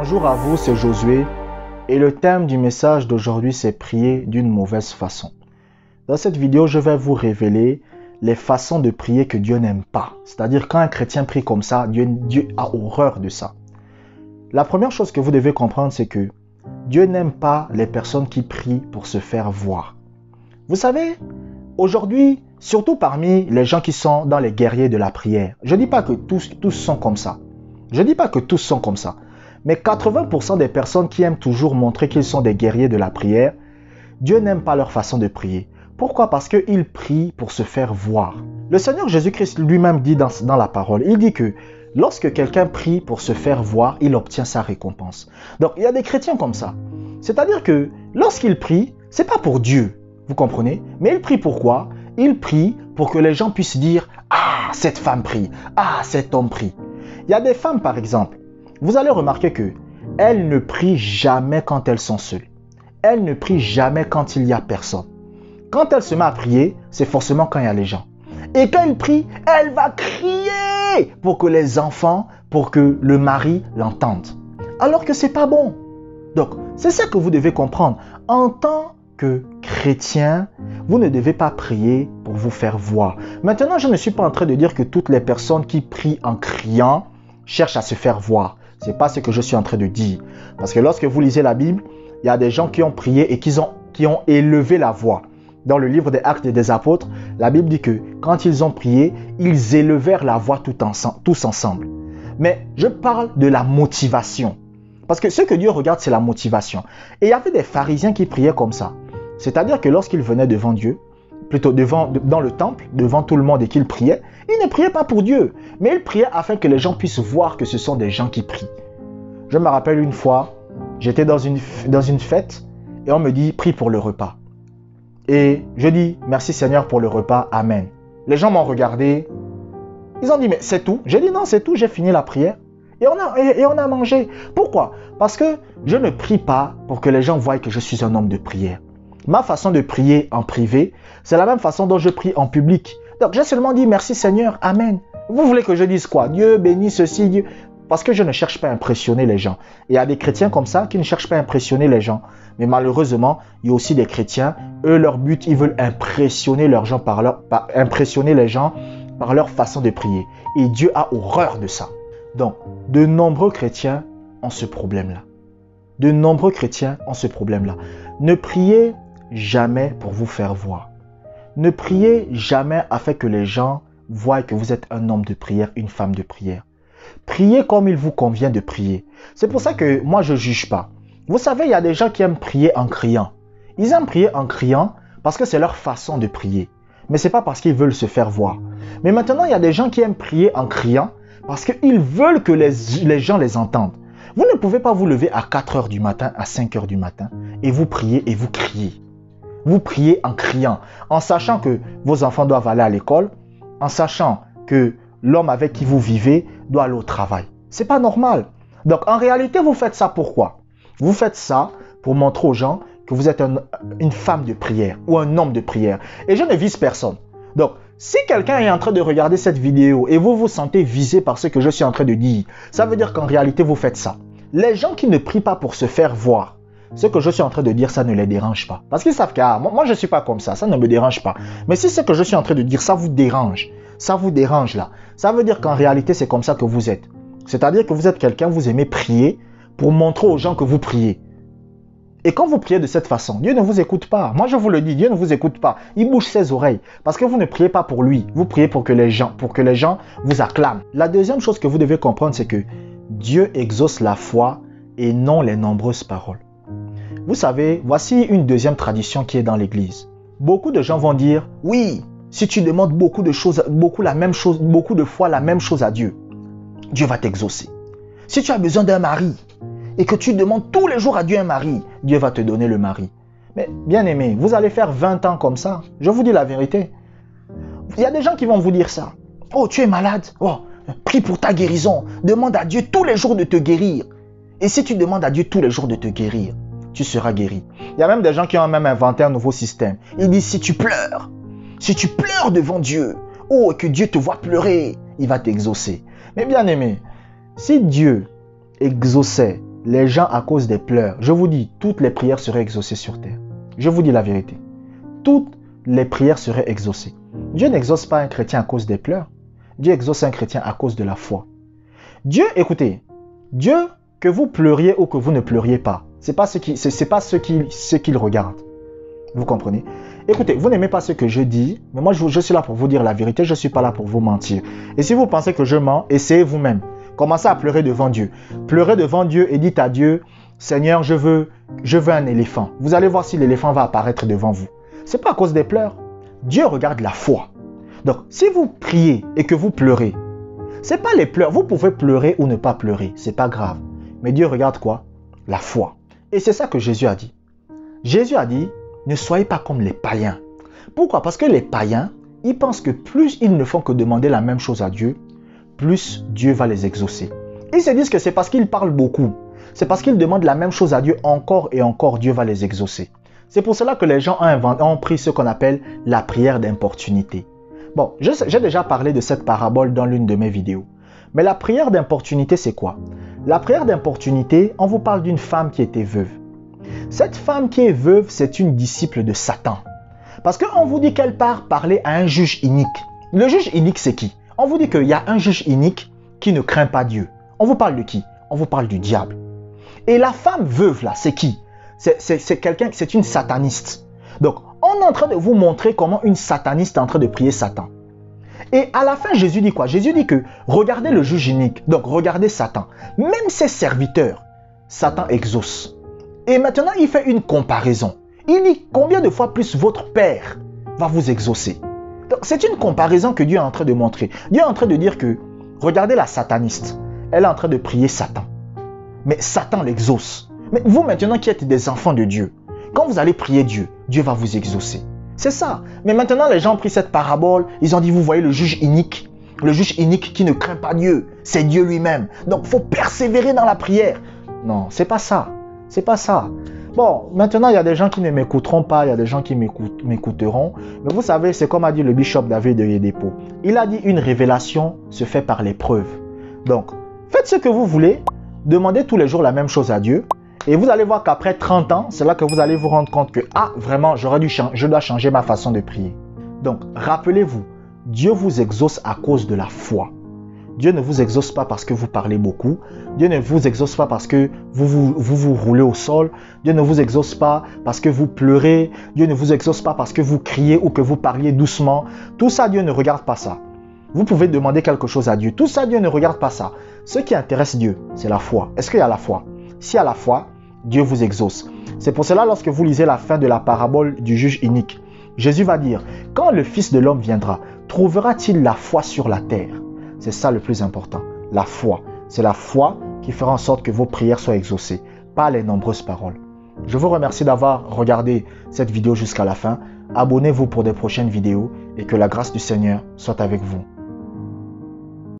Bonjour à vous, c'est Josué et le thème du message d'aujourd'hui c'est prier d'une mauvaise façon. Dans cette vidéo, je vais vous révéler les façons de prier que Dieu n'aime pas. C'est-à-dire quand un chrétien prie comme ça, Dieu a horreur de ça. La première chose que vous devez comprendre, c'est que Dieu n'aime pas les personnes qui prient pour se faire voir. Vous savez, aujourd'hui, surtout parmi les gens qui sont dans les guerriers de la prière, je ne dis pas que tous sont comme ça. Je ne dis pas que tous sont comme ça. Mais 80% des personnes qui aiment toujours montrer qu'ils sont des guerriers de la prière, Dieu n'aime pas leur façon de prier. Pourquoi? Parce qu'ils prient pour se faire voir. Le Seigneur Jésus-Christ lui-même dit dans la parole, il dit que lorsque quelqu'un prie pour se faire voir, il obtient sa récompense. Donc il y a des chrétiens comme ça. C'est-à-dire que lorsqu'ils prient, ce n'est pas pour Dieu, vous comprenez? Mais ils prient pourquoi? Ils prient pour que les gens puissent dire « Ah, cette femme prie, ah, cet homme prie ». Il y a des femmes par exemple, vous allez remarquer que elles ne prient jamais quand elles sont seules. Elles ne prient jamais quand il n'y a personne. Quand elle se met à prier, c'est forcément quand il y a les gens. Et quand elle prie, elle va crier pour que les enfants, pour que le mari l'entende. Alors que c'est pas bon. Donc, c'est ça que vous devez comprendre. En tant que chrétien, vous ne devez pas prier pour vous faire voir. Maintenant, je ne suis pas en train de dire que toutes les personnes qui prient en criant cherchent à se faire voir. Ce n'est pas ce que je suis en train de dire. Parce que lorsque vous lisez la Bible, il y a des gens qui ont prié et qui ont élevé la voix. Dans le livre des Actes des Apôtres, la Bible dit que quand ils ont prié, ils élevèrent la voix tous ensemble. Mais je parle de la motivation. Parce que ce que Dieu regarde, c'est la motivation. Et il y avait des pharisiens qui priaient comme ça. C'est-à-dire que lorsqu'ils venaient devant Dieu, plutôt dans le temple, devant tout le monde et qu'ils priaient, ils ne priaient pas pour Dieu, mais ils priaient afin que les gens puissent voir que ce sont des gens qui prient. Je me rappelle une fois, j'étais dans une fête et on me dit « Prie pour le repas ». Et je dis « Merci Seigneur pour le repas, Amen ». Les gens m'ont regardé, ils ont dit « Mais c'est tout ?» J'ai dit « Non, c'est tout, j'ai fini la prière et on a mangé ». Pourquoi? Parce que je ne prie pas pour que les gens voient que je suis un homme de prière. Ma façon de prier en privé, c'est la même façon dont je prie en public. Donc j'ai seulement dit « Merci Seigneur, Amen ». Vous voulez que je dise quoi? Dieu bénit ceci, Dieu... Parce que je ne cherche pas à impressionner les gens. Et il y a des chrétiens comme ça qui ne cherchent pas à impressionner les gens. Mais malheureusement, il y a aussi des chrétiens, eux, leur but, ils veulent impressionner les gens par leur façon de prier. Et Dieu a horreur de ça. Donc, de nombreux chrétiens ont ce problème-là. De nombreux chrétiens ont ce problème-là. Ne priez jamais pour vous faire voir. Ne priez jamais afin que les gens voient que vous êtes un homme de prière, une femme de prière. Priez comme il vous convient de prier. C'est pour ça que moi, je ne juge pas. Vous savez, il y a des gens qui aiment prier en criant. Ils aiment prier en criant parce que c'est leur façon de prier. Mais ce n'est pas parce qu'ils veulent se faire voir. Mais maintenant, il y a des gens qui aiment prier en criant parce qu'ils veulent que les gens les entendent. Vous ne pouvez pas vous lever à 4 heures du matin, à 5 heures du matin et vous priez et vous criez. Vous priez en criant, en sachant que vos enfants doivent aller à l'école, en sachant que l'homme avec qui vous vivez doit aller au travail. Ce n'est pas normal. Donc, en réalité, vous faites ça pourquoi? Vous faites ça pour montrer aux gens que vous êtes une femme de prière ou un homme de prière. Et je ne vise personne. Donc, si quelqu'un est en train de regarder cette vidéo et vous vous sentez visé par ce que je suis en train de dire, ça veut dire qu'en réalité, vous faites ça. Les gens qui ne prient pas pour se faire voir, ce que je suis en train de dire, ça ne les dérange pas. Parce qu'ils savent que moi, je ne suis pas comme ça ne me dérange pas. Mais si ce que je suis en train de dire, ça vous dérange là, ça veut dire qu'en réalité, c'est comme ça que vous êtes. C'est-à-dire que vous êtes quelqu'un, vous aimez prier pour montrer aux gens que vous priez. Et quand vous priez de cette façon, Dieu ne vous écoute pas. Moi, je vous le dis, Dieu ne vous écoute pas. Il bouge ses oreilles parce que vous ne priez pas pour lui. Vous priez pour que les gens vous acclament. La deuxième chose que vous devez comprendre, c'est que Dieu exauce la foi et non les nombreuses paroles. Vous savez, voici une deuxième tradition qui est dans l'Église. Beaucoup de gens vont dire, oui, si tu demandes beaucoup de fois la même chose à Dieu, Dieu va t'exaucer. Si tu as besoin d'un mari et que tu demandes tous les jours à Dieu un mari, Dieu va te donner le mari. Mais bien aimé, vous allez faire 20 ans comme ça. Je vous dis la vérité. Il y a des gens qui vont vous dire ça. Oh, tu es malade. Oh, prie pour ta guérison. Demande à Dieu tous les jours de te guérir. Et si tu demandes à Dieu tous les jours de te guérir, tu seras guéri. Il y a même des gens qui ont même inventé un nouveau système. Ils disent si tu pleures devant Dieu, oh, et que Dieu te voit pleurer, il va t'exaucer. Mais bien aimé, si Dieu exauçait les gens à cause des pleurs, je vous dis, toutes les prières seraient exaucées sur terre. Je vous dis la vérité. Toutes les prières seraient exaucées. Dieu n'exauce pas un chrétien à cause des pleurs. Dieu exauce un chrétien à cause de la foi. Dieu, écoutez, Dieu, que vous pleuriez ou que vous ne pleuriez pas, c'est pas ce qu'il regarde. Vous comprenez? Écoutez, vous n'aimez pas ce que je dis, mais moi je suis là pour vous dire la vérité, je ne suis pas là pour vous mentir. Et si vous pensez que je mens, essayez vous-même. Commencez à pleurer devant Dieu. Pleurez devant Dieu et dites à Dieu, Seigneur, je veux un éléphant. Vous allez voir si l'éléphant va apparaître devant vous. Ce n'est pas à cause des pleurs. Dieu regarde la foi. Donc, si vous priez et que vous pleurez, ce n'est pas les pleurs. Vous pouvez pleurer ou ne pas pleurer, ce n'est pas grave. Mais Dieu regarde quoi? La foi. Et c'est ça que Jésus a dit. Jésus a dit, ne soyez pas comme les païens. Pourquoi? Parce que les païens, ils pensent que plus ils ne font que demander la même chose à Dieu, plus Dieu va les exaucer. Ils se disent que c'est parce qu'ils parlent beaucoup. C'est parce qu'ils demandent la même chose à Dieu encore et encore, Dieu va les exaucer. C'est pour cela que les gens ont pris ce qu'on appelle la prière d'importunité. Bon, j'ai déjà parlé de cette parabole dans l'une de mes vidéos. Mais la prière d'importunité, c'est quoi? La prière d'importunité, on vous parle d'une femme qui était veuve. Cette femme qui est veuve, c'est une disciple de Satan. Parce qu'on vous dit qu'elle part parler à un juge inique. Le juge inique, c'est qui? On vous dit qu'il y a un juge inique qui ne craint pas Dieu. On vous parle de qui? On vous parle du diable. Et la femme veuve, là, c'est qui? C'est quelqu'un, c'est une sataniste. Donc, on est en train de vous montrer comment une sataniste est en train de prier Satan. Et à la fin, Jésus dit quoi? Jésus dit que regardez le juge inique, donc regardez Satan. Même ses serviteurs, Satan exauce. Et maintenant, il fait une comparaison. Il dit combien de fois plus votre Père va vous exaucer. Donc, c'est une comparaison que Dieu est en train de montrer. Dieu est en train de dire que, regardez la sataniste, elle est en train de prier Satan. Mais Satan l'exauce. Mais vous maintenant qui êtes des enfants de Dieu, quand vous allez prier Dieu, Dieu va vous exaucer. C'est ça. Mais maintenant, les gens ont pris cette parabole, ils ont dit, vous voyez le juge inique qui ne craint pas Dieu, c'est Dieu lui-même. Donc, il faut persévérer dans la prière. Non, c'est pas ça. C'est pas ça. Bon, maintenant, il y a des gens qui ne m'écouteront pas, il y a des gens qui m'écouteront. Mais vous savez, c'est comme a dit le bishop David de Yedepo. Il a dit, une révélation se fait par l'épreuve. Donc, faites ce que vous voulez, demandez tous les jours la même chose à Dieu. Et vous allez voir qu'après 30 ans, c'est là que vous allez vous rendre compte que, ah, vraiment, je dois changer ma façon de prier. Donc, rappelez-vous, Dieu vous exauce à cause de la foi. Dieu ne vous exauce pas parce que vous parlez beaucoup. Dieu ne vous exauce pas parce que vous roulez au sol. Dieu ne vous exauce pas parce que vous pleurez. Dieu ne vous exauce pas parce que vous criez ou que vous parliez doucement. Tout ça, Dieu ne regarde pas ça. Vous pouvez demander quelque chose à Dieu. Tout ça, Dieu ne regarde pas ça. Ce qui intéresse Dieu, c'est la foi. Est-ce qu'il y a la foi? S'il y a la foi, Dieu vous exauce. C'est pour cela, lorsque vous lisez la fin de la parabole du juge inique, Jésus va dire, quand le Fils de l'homme viendra, trouvera-t-il la foi sur la terre? C'est ça le plus important, la foi. C'est la foi qui fera en sorte que vos prières soient exaucées, pas les nombreuses paroles. Je vous remercie d'avoir regardé cette vidéo jusqu'à la fin. Abonnez-vous pour des prochaines vidéos et que la grâce du Seigneur soit avec vous.